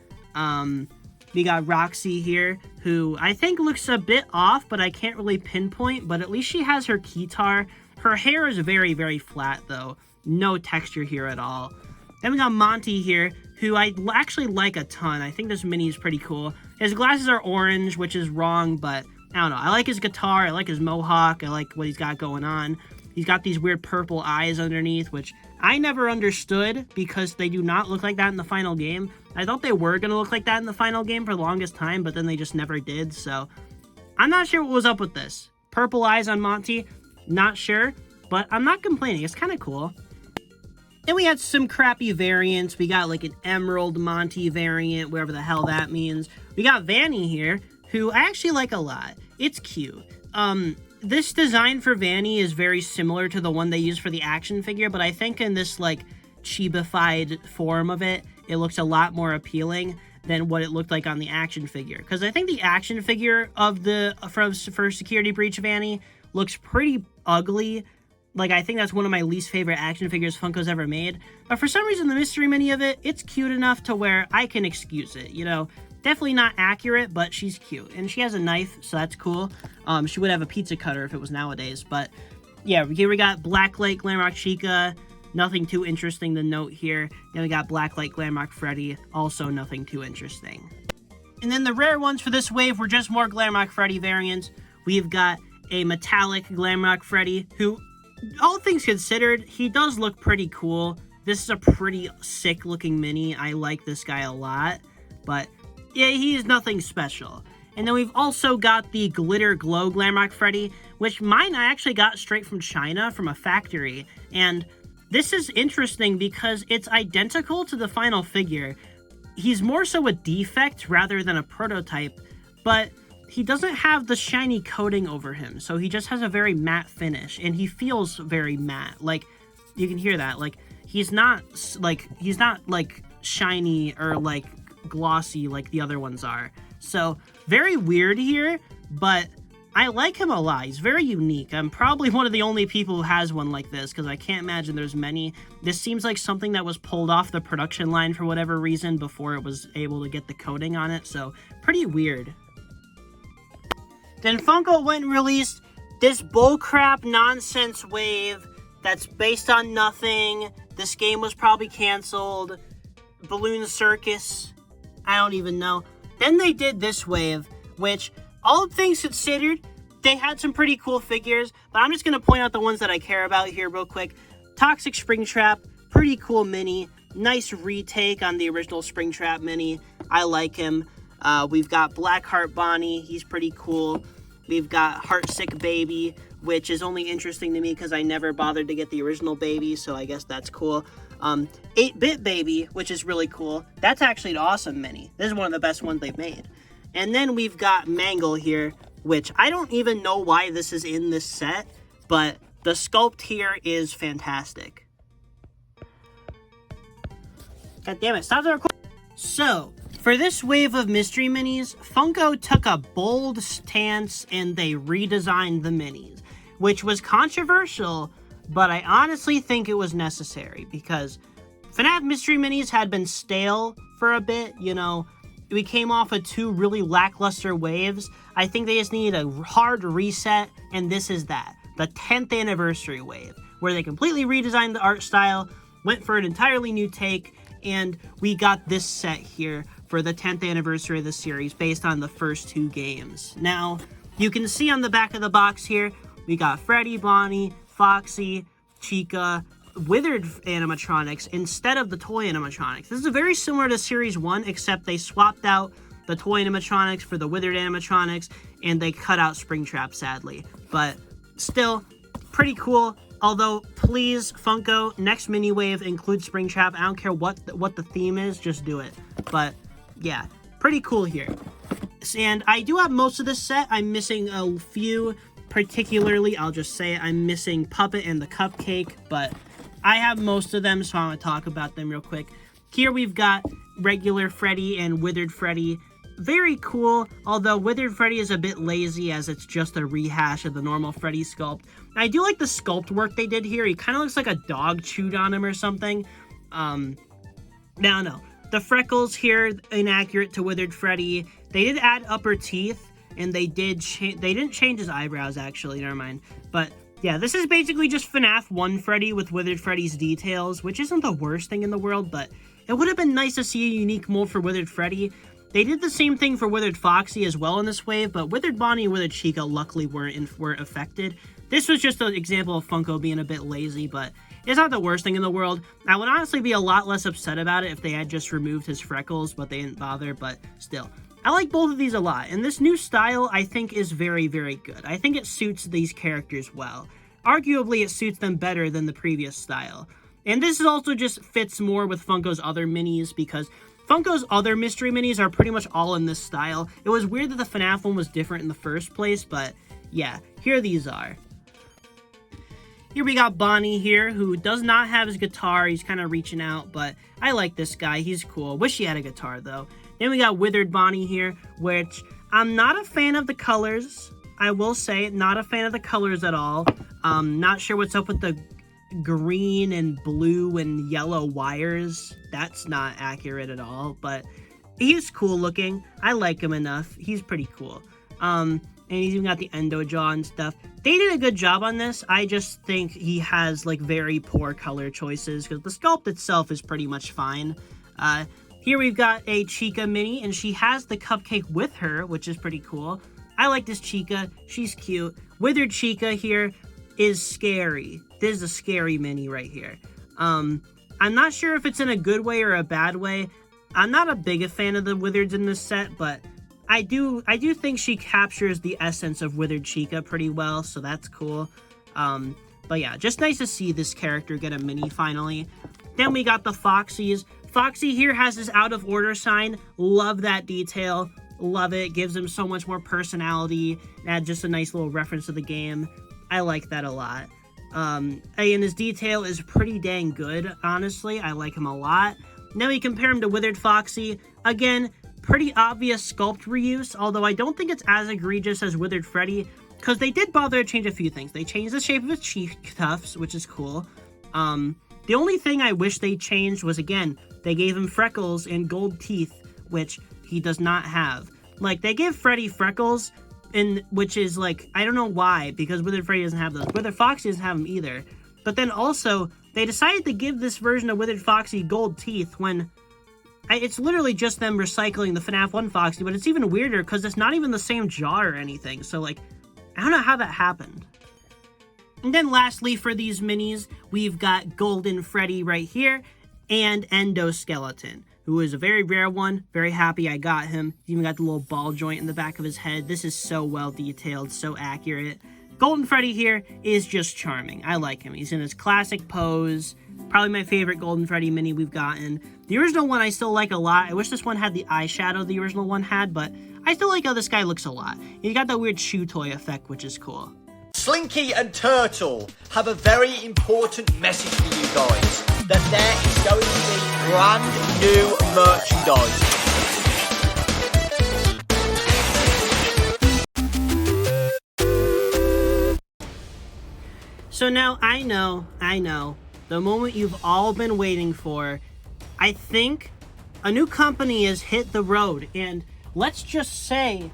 We got Roxy here, who I think looks a bit off, but I can't really pinpoint, but at least she has her keytar. Her hair is very, very flat, though. No texture here at all. Then we got Monty here, who I actually like a ton. I think this mini is pretty cool. His glasses are orange, which is wrong, but I don't know. I like his guitar. I like his mohawk. I like what he's got going on. He's got these weird purple eyes underneath, which I never understood because they do not look like that in the final game. I thought they were going to look like that in the final game for the longest time, but then they just never did, so I'm not sure what was up with this. Purple eyes on Monty, not sure, but I'm not complaining. It's kind of cool. Then we had some crappy variants. We got like an Emerald Monty variant, whatever the hell that means. We got Vanny here, who I actually like a lot. It's cute. This design for Vanny is very similar to the one they used for the action figure, but I think in this like chibified form of it, it looks a lot more appealing than what it looked like on the action figure. Because I think the action figure of the for Security Breach Vanny looks pretty ugly. Like, I think that's one of my least favorite action figures Funko's ever made. But for some reason, the mystery mini of it, it's cute enough to where I can excuse it, you know? Definitely not accurate, but she's cute. And she has a knife, so that's cool. She would have a pizza cutter if it was nowadays. But, yeah, here we got Blacklight Glamrock Chica. Nothing too interesting to note here. Then we got Blacklight Glamrock Freddy. Also nothing too interesting. And then the rare ones for this wave were just more Glamrock Freddy variants. We've got a metallic Glamrock Freddy, who, all things considered, he does look pretty cool. This is a pretty sick looking mini. I like this guy a lot, but yeah, he is nothing special. And then we've also got the Glitter Glow Glamrock Freddy, which mine I actually got straight from China, from a factory. And this is interesting because it's identical to the final figure. He's more so a defect rather than a prototype, but he doesn't have the shiny coating over him, so he just has a very matte finish, and he feels very matte. Like, you can hear that. Like, he's not like shiny or like glossy like the other ones are. So very weird here, but I like him a lot. He's very unique. I'm probably one of the only people who has one like this, because I can't imagine there's many. This seems like something that was pulled off the production line for whatever reason before it was able to get the coating on it, so pretty weird. Then Funko went and released this bullcrap nonsense wave that's based on nothing. This game was probably canceled. Balloon Circus. I don't even know. Then they did this wave, which, all things considered, they had some pretty cool figures, but I'm just going to point out the ones that I care about here real quick. Toxic Springtrap, pretty cool mini. Nice retake on the original Springtrap mini. I like him. We've got Blackheart Bonnie. He's pretty cool. We've got Heartsick Baby, which is only interesting to me because I never bothered to get the original baby, so I guess that's cool. 8-Bit Baby, which is really cool. That's actually an awesome mini. This is one of the best ones they've made. And then we've got Mangle here, which I don't even know why this is in this set, but the sculpt here is fantastic. God damn it, stop the recording. So, for this wave of mystery minis, Funko took a bold stance and they redesigned the minis, which was controversial, but I honestly think it was necessary because FNAF mystery minis had been stale for a bit, you know. We came off of 2 really lackluster waves. I think they just needed a hard reset, and this is that. The 10th anniversary wave, where they completely redesigned the art style, went for an entirely new take, and we got this set here for the 10th anniversary of the series based on the first 2 games. Now, you can see on the back of the box here, we got Freddy, Bonnie, Foxy, Chica, withered animatronics instead of the toy animatronics. This is very similar to Series 1, except they swapped out the toy animatronics for the withered animatronics, and they cut out Springtrap, sadly. But still, pretty cool. Although, please, Funko, next mini wave include Springtrap. I don't care what the theme is, just do it. But yeah, pretty cool here. And I do have most of this set. I'm missing a few. Particularly, I'll just say I'm missing Puppet and the Cupcake, but I have most of them, so I'm going to talk about them real quick. Here we've got regular Freddy and Withered Freddy. Very cool, although Withered Freddy is a bit lazy as it's just a rehash of the normal Freddy sculpt. I do like the sculpt work they did here. He kind of looks like a dog chewed on him or something. No. The freckles here, inaccurate to Withered Freddy. They did add upper teeth. And they didn't change his eyebrows, actually, never mind. But, yeah, this is basically just FNAF 1 Freddy with Withered Freddy's details, which isn't the worst thing in the world, but it would have been nice to see a unique mold for Withered Freddy. They did the same thing for Withered Foxy as well in this wave, but Withered Bonnie and Withered Chica luckily weren't affected. This was just an example of Funko being a bit lazy, but it's not the worst thing in the world. I would honestly be a lot less upset about it if they had just removed his freckles, but they didn't bother, but still. I like both of these a lot, and this new style, I think, is very, very good. I think it suits these characters well. Arguably, it suits them better than the previous style. And this also just fits more with Funko's other minis, because Funko's other mystery minis are pretty much all in this style. It was weird that the FNAF one was different in the first place, but yeah, here these are. Here we got Bonnie here, who does not have his guitar. He's kind of reaching out, but I like this guy. He's cool. Wish he had a guitar, though. Then we got Withered Bonnie here, which I'm not a fan of the colors. I will say, not a fan of the colors at all. Not sure what's up with the green and blue and yellow wires. That's not accurate at all, but he's cool looking. I like him enough. He's pretty cool. And he's even got the endo jaw and stuff. They did a good job on this. I just think he has, like, very poor color choices, because the sculpt itself is pretty much fine. Here we've got a Chica mini, and she has the Cupcake with her, which is pretty cool. I like this Chica. She's cute. Withered Chica here is scary. This is a scary mini right here. I'm not sure if it's in a good way or a bad way. I'm not a big fan of the Withereds in this set, but I do think she captures the essence of Withered Chica pretty well, so that's cool. But yeah, just nice to see this character get a mini finally. Then we got the Foxies. Foxy here has his out of order sign. Love that detail. Love it. Gives him so much more personality. Add just a nice little reference to the game. I like that a lot. And his detail is pretty dang good, honestly. I like him a lot. Now we compare him to Withered Foxy. Again, pretty obvious sculpt reuse, although I don't think it's as egregious as Withered Freddy, because they did bother to change a few things. They changed the shape of his cheek tufts, which is cool. The only thing I wish they changed was, again, they gave him freckles and gold teeth, which he does not have. Like, they give Freddy freckles, which is, like, I don't know why, because Withered Freddy doesn't have those. Withered Foxy doesn't have them either. But then also, they decided to give this version of Withered Foxy gold teeth when it's literally just them recycling the FNAF 1 Foxy, but it's even weirder because it's not even the same jaw or anything. So, like, I don't know how that happened. And then lastly, for these minis, we've got Golden Freddy right here and Endoskeleton, who is a very rare one. Very happy I got him. He's even got the little ball joint in the back of his head. This is so well detailed, so accurate. Golden Freddy here is just charming. I like him. He's in his classic pose. Probably my favorite Golden Freddy mini we've gotten. The original one I still like a lot. I wish this one had the eyeshadow the original one had, but I still like how this guy looks a lot. He's got that weird chew toy effect, which is cool. Slinky and Turtle have a very important message for you guys. That there is going to be brand new merchandise. So now I know, the moment you've all been waiting for. I think a new company has hit the road, and let's just say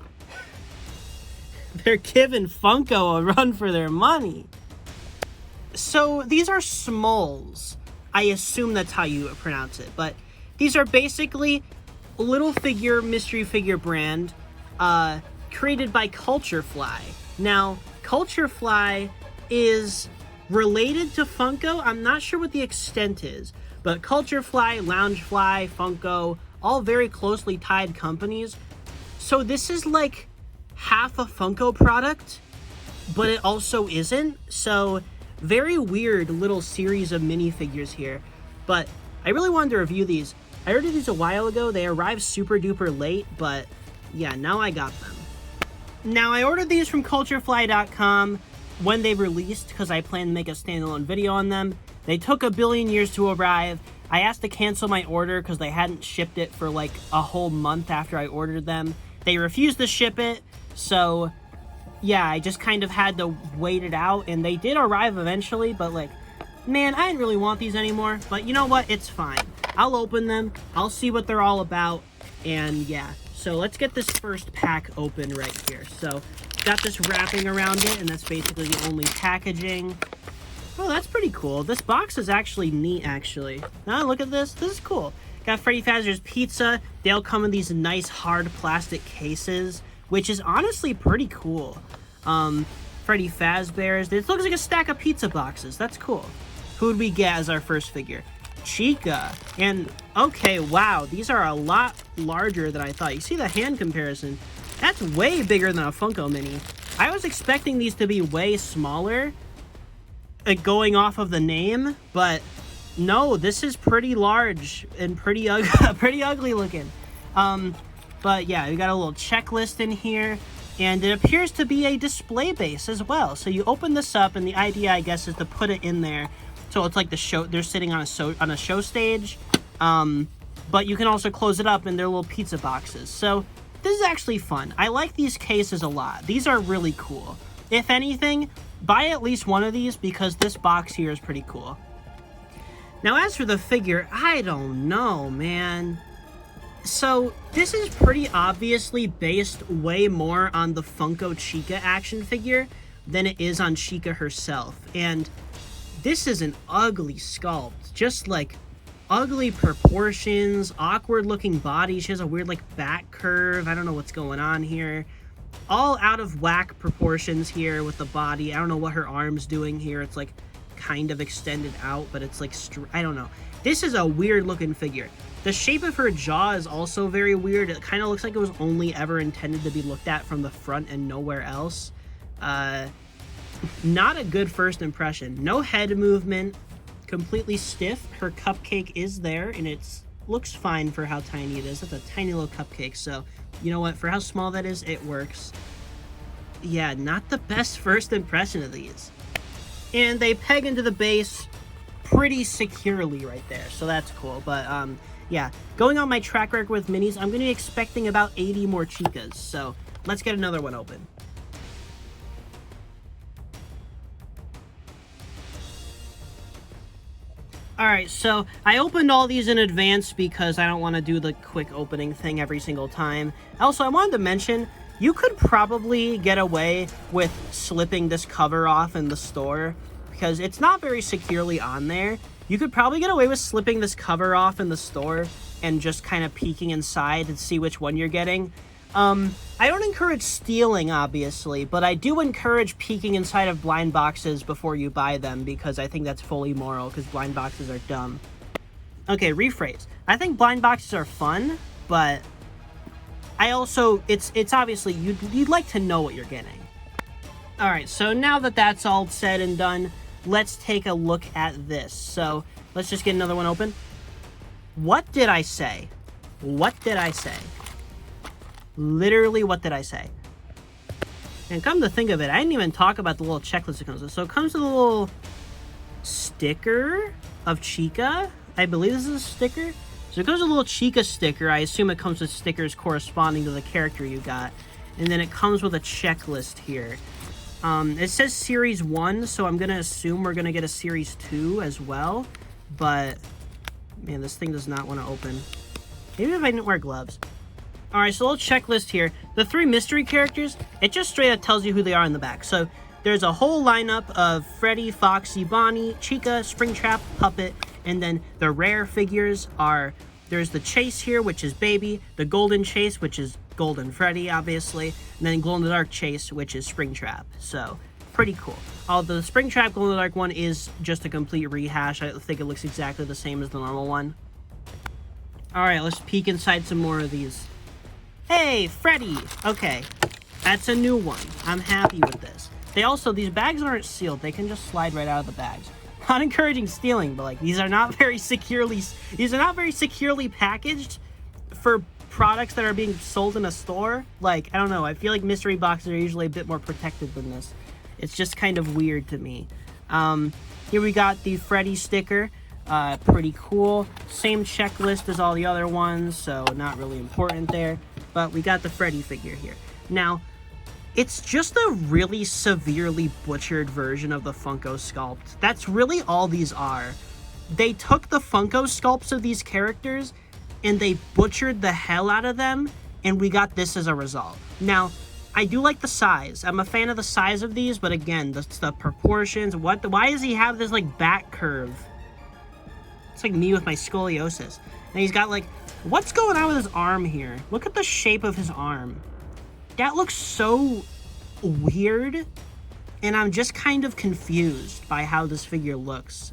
they're giving Funko a run for their money. So these are SMOLS. I assume that's how you pronounce it, but these are basically a little figure, mystery figure brand created by CULTUREFLY. Now, CULTUREFLY is related to Funko. I'm not sure what the extent is, but CULTUREFLY, Loungefly, Funko, all very closely tied companies. So this is like half a Funko product, but it also isn't. So very weird little series of minifigures here. But I really wanted to review these. I ordered these a while ago. They arrived super duper late, but yeah, now I got them. Now I ordered these from CULTUREFLY.com when they released because I plan to make a standalone video on them. They took a billion years to arrive. I asked to cancel my order because they hadn't shipped it for like a whole month after I ordered them. They refused to ship it, so yeah, I just kind of had to wait it out, and they did arrive eventually, but like, man, I didn't really want these anymore, but you know what, it's fine. I'll open them, I'll see what they're all about, and yeah. So let's get this first pack open right here. So got this wrapping around it, and that's basically the only packaging. Oh, that's pretty cool. This box is actually neat, actually. Now look at this. This is cool. Got Freddy Fazbear's Pizza. They'll come in these nice hard plastic cases, which is honestly pretty cool. Freddy Fazbear's. This looks like a stack of pizza boxes. That's cool. Who would we get as our first figure? Chica. And, okay, wow. These are a lot larger than I thought. You see the hand comparison? That's way bigger than a Funko Mini. I was expecting these to be way smaller, going off of the name, but no, this is pretty large and pretty ugly looking. But yeah, we got a little checklist in here, and it appears to be a display base as well. So you open this up, and the idea, I guess, is to put it in there. So it's like the show, they're sitting on a show stage, but you can also close it up, and they're little pizza boxes. So this is actually fun. I like these cases a lot. These are really cool. If anything, buy at least one of these because this box here is pretty cool. Now, as for the figure, I don't know, man. So this is pretty obviously based way more on the Funko Chica action figure than it is on Chica herself. And this is an ugly sculpt. Just like ugly proportions, awkward looking body. She has a weird like back curve. I don't know what's going on here. All out of whack proportions here with the body. I don't know what her arm's doing here. It's like kind of extended out, but it's like, I don't know. This is a weird looking figure. The shape of her jaw is also very weird. It kind of looks like it was only ever intended to be looked at from the front and nowhere else. Not a good first impression. No head movement. Completely stiff. Her cupcake is there, and it looks fine for how tiny it is. It's a tiny little cupcake, so you know what? For how small that is, it works. Yeah, not the best first impression of these. And they peg into the base pretty securely right there, so that's cool. But yeah, going on my track record with minis, I'm going to be expecting about 80 more Chicas, so let's get another one open. Alright, so I opened all these in advance because I don't want to do the quick opening thing every single time. Also, I wanted to mention, you could probably get away with slipping this cover off in the store because it's not very securely on there. You could probably get away with slipping this cover off in the store and just kind of peeking inside and see which one you're getting. I don't encourage stealing, obviously, but I do encourage peeking inside of blind boxes before you buy them because I think that's fully moral because blind boxes are dumb. Okay, rephrase. I think blind boxes are fun, but I also, it's obviously, you'd like to know what you're getting. Alright, so now that that's all said and done, let's take a look at this. So, let's just get another one open. What did I say? What did I say? Literally, what did I say? And come to think of it, I didn't even talk about the little checklist it comes with. So it comes with a little sticker of Chica. I believe this is a sticker. So it comes with a little Chica sticker. I assume it comes with stickers corresponding to the character you got. And then it comes with a checklist here. It says Series 1, so I'm going to assume we're going to get a Series 2 as well. But, man, this thing does not want to open. Maybe if I didn't wear gloves. Alright, so a little checklist here. The 3 mystery characters, it just straight up tells you who they are in the back. So there's a whole lineup of Freddy, Foxy, Bonnie, Chica, Springtrap, Puppet, and then the rare figures are, there's the Chase here, which is Baby, the Golden Chase, which is Golden Freddy, obviously, and then Glow-in-the-Dark Chase, which is Springtrap. So pretty cool. Although the Springtrap glow-in-the-dark one is just a complete rehash. I think it looks exactly the same as the normal one. Alright, let's peek inside some more of these. Hey, Freddy! Okay, that's a new one. I'm happy with this. These bags aren't sealed. They can just slide right out of the bags. Not encouraging stealing, but like these are not very securely packaged for products that are being sold in a store. Like, I don't know. I feel like mystery boxes are usually a bit more protected than this. It's just kind of weird to me. Here we got the Freddy sticker. Pretty cool. Same checklist as all the other ones, so not really important there. But we got the Freddy figure here. Now, it's just a really severely butchered version of the Funko sculpt. That's really all these are. They took the Funko sculpts of these characters and they butchered the hell out of them, and we got this as a result. Now, I do like the size. I'm a fan of the size of these, but again, the proportions. Why does he have this like back curve? It's like me with my scoliosis. And he's got like, what's going on with his arm here? Look at the shape of his arm. That looks so weird, and I'm just kind of confused by how this figure looks.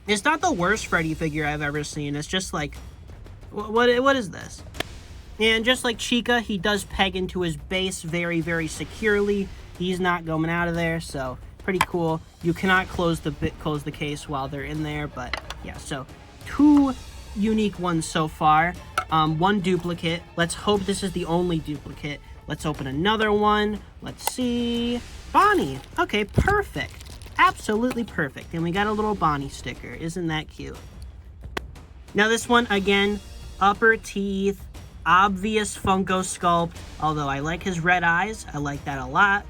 It's not the worst Freddy figure I've ever seen. It's just like, what is this? And just like Chica, he does peg into his base very, very securely. He's not going out of there, so pretty cool. You cannot close the case while they're in there, but yeah. So 2 unique ones so far. 1 duplicate. Let's hope this is the only duplicate. Let's open another one. Let's see. Bonnie. Okay, perfect. Absolutely perfect. And we got a little Bonnie sticker. Isn't that cute? Now this one, again, upper teeth, obvious Funko sculpt. Although I like his red eyes. I like that a lot.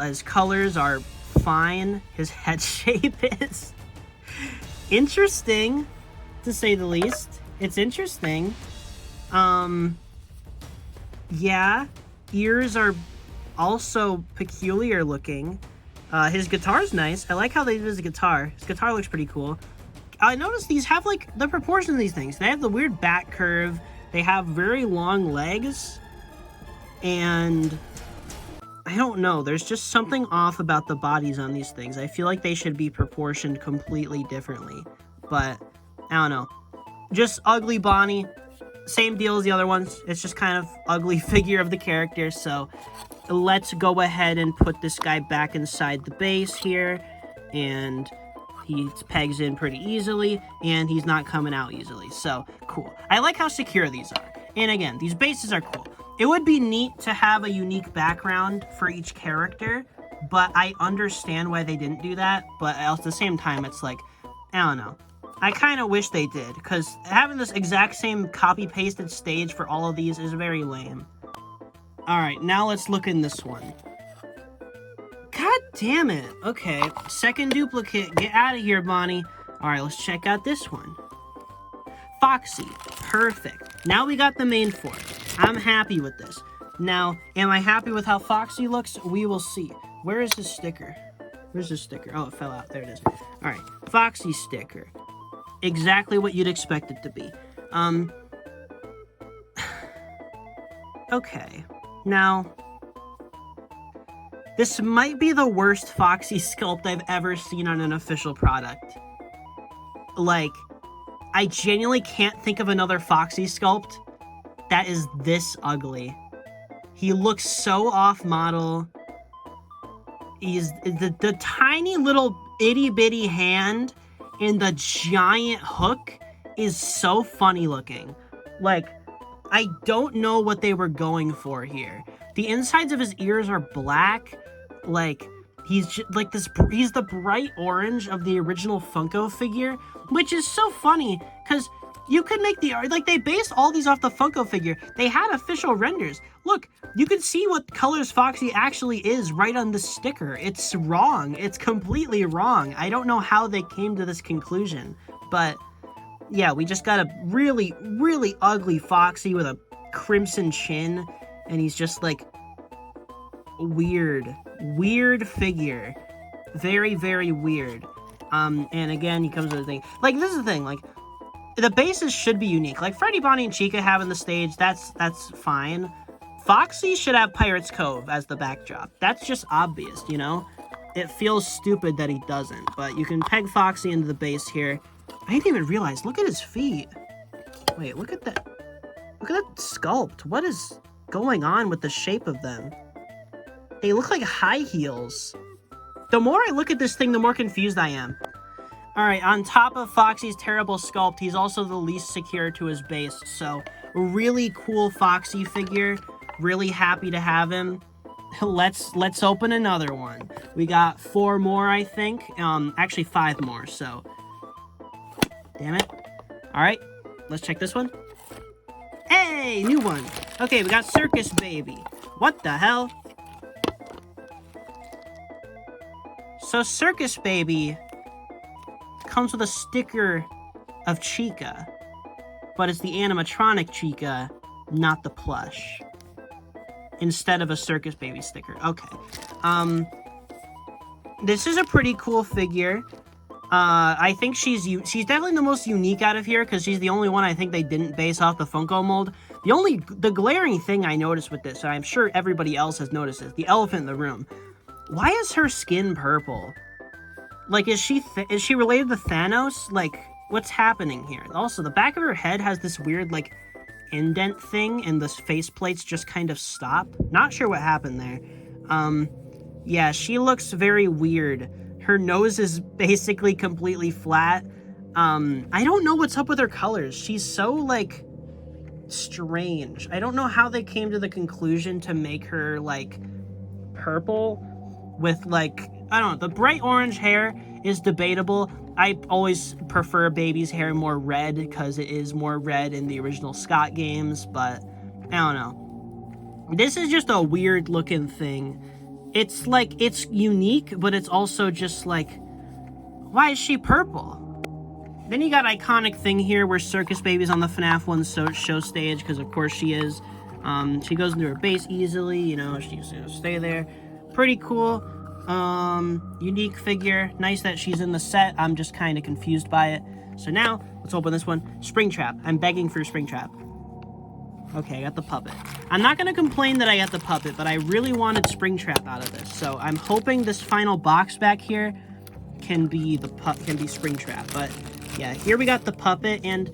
His colors are fine. His head shape is interesting, to say the least. It's interesting. Yeah, ears are also peculiar looking. His guitar's nice. I like how they did his guitar. His guitar looks pretty cool. I noticed these have like the proportion of these things. They have the weird back curve. They have very long legs. And I don't know. There's just something off about the bodies on these things. I feel like they should be proportioned completely differently. But I don't know. Just ugly Bonnie. Same deal as the other ones. It's just kind of ugly figure of the character. So let's go ahead and put this guy back inside the base here. And he pegs in pretty easily. And he's not coming out easily. So cool. I like how secure these are. And again, these bases are cool. It would be neat to have a unique background for each character. But I understand why they didn't do that. But at the same time, it's like, I don't know. I kind of wish they did, because having this exact same copy-pasted stage for all of these is very lame. Alright, now let's look in this one. God damn it. Okay, second duplicate. Get out of here, Bonnie. Alright, let's check out this one. Foxy. Perfect. Now we got the main four. I'm happy with this. Now, am I happy with how Foxy looks? We will see. Where is his sticker? Where's his sticker? Oh, it fell out. There it is. Alright, Foxy sticker. Exactly what you'd expect it to be. Okay. Now, this might be the worst Foxy sculpt I've ever seen on an official product. Like, I genuinely can't think of another Foxy sculpt that is this ugly. He looks so off-model. He's the tiny little itty-bitty hand and the giant hook is so funny looking. Like, I don't know what they were going for here. The insides of his ears are black. Like, he's the bright orange of the original Funko figure, which is so funny, because you could make they based all these off the Funko figure. They had official renders. Look, you can see what colors Foxy actually is right on the sticker. It's wrong. It's completely wrong. I don't know how they came to this conclusion, but yeah, we just got a really, really ugly Foxy with a crimson chin, and he's just like weird figure. Very, very weird. And again, he comes with a thing. Like, this is the thing, like, the bases should be unique. Like, Freddy, Bonnie, and Chica having the stage, that's fine. Foxy should have Pirates Cove as the backdrop. That's just obvious, you know? It feels stupid that he doesn't, but you can peg Foxy into the base here. I didn't even realize, look at his feet. Wait, look at that. Look at that sculpt. What is going on with the shape of them? They look like high heels. The more I look at this thing, the more confused I am. Alright, on top of Foxy's terrible sculpt, he's also the least secure to his base. So, really cool Foxy figure. Really happy to have him. Let's open another one. We got 4 more, I think. Actually 5 more, so. Damn it. Alright, let's check this one. Hey, new one. Okay, we got Circus Baby. What the hell? So Circus Baby comes with a sticker of Chica, but it's the animatronic Chica, not the plush, instead of a Circus Baby sticker. Okay. This is a pretty cool figure. I think she's definitely the most unique out of here because she's the only one I think they didn't base off the Funko mold. The glaring thing I noticed with this, and I'm sure everybody else has noticed this, the elephant in the room. Why is her skin purple? Like, is she related to Thanos? Like, what's happening here? Also, the back of her head has this weird, like, indent thing, and the faceplates just kind of stop. Not sure what happened there. Yeah, she looks very weird. Her nose is basically completely flat. I don't know what's up with her colors. She's so, like, strange. I don't know how they came to the conclusion to make her, like, purple with, like, I don't know. The bright orange hair is debatable. I always prefer baby's hair more red because it is more red in the original Scott games, but I don't know. This is just a weird looking thing. It's like, it's unique, but it's also just like, why is she purple? Then you got iconic thing here where Circus Baby's on the FNAF 1 show stage, because of course she is. She goes into her base easily, you know, she's gonna stay there. Pretty cool. Unique figure. Nice that she's in the set. I'm just kind of confused by it. So now, let's open this one. Springtrap. I'm begging for Springtrap. Okay, I got the puppet. I'm not going to complain that I got the puppet, but I really wanted Springtrap out of this. So I'm hoping this final box back here can be Springtrap. But yeah, here we got the puppet, and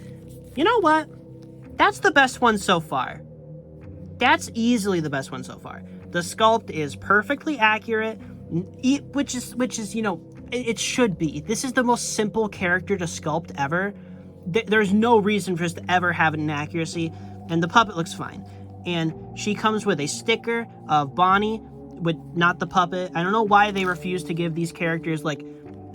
you know what? That's the best one so far. That's easily the best one so far. The sculpt is perfectly accurate, which is, you know, it should be. This is the most simple character to sculpt ever. There's no reason for us to ever have an inaccuracy, and the puppet looks fine. And she comes with a sticker of Bonnie, with not the puppet. I don't know why they refuse to give these characters, like,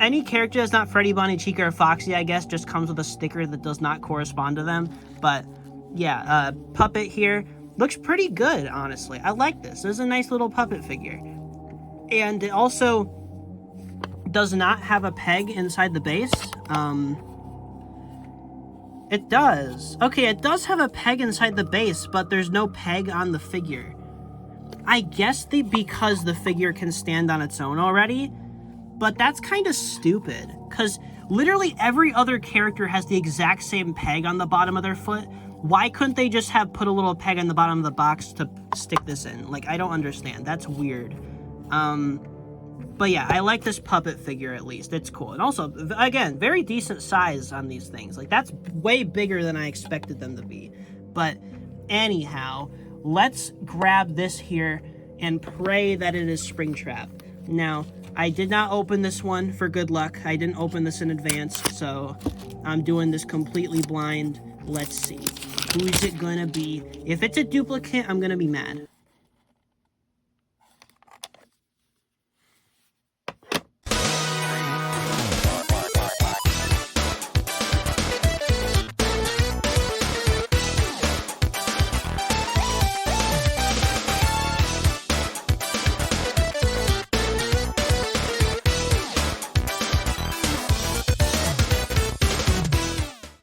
any character that's not Freddy, Bonnie, Chica, or Foxy, I guess, just comes with a sticker that does not correspond to them. But, yeah, puppet here looks pretty good, honestly. I like this. This is a nice little puppet figure. And it also does not have a peg inside the base. It does. Okay, it does have a peg inside the base, but there's no peg on the figure. I guess because the figure can stand on its own already, but that's kind of stupid, because literally every other character has the exact same peg on the bottom of their foot. Why couldn't they just have put a little peg on the bottom of the box to stick this in? Like, I don't understand. That's weird. But yeah, I like this puppet figure at least. It's cool. And also, again, very decent size on these things. Like, that's way bigger than I expected them to be. But anyhow, let's grab this here and pray that it is Springtrap. Now, I did not open this one for good luck. I didn't open this in advance, so I'm doing this completely blind. Let's see. Who's it gonna be? If it's a duplicate, I'm gonna be mad.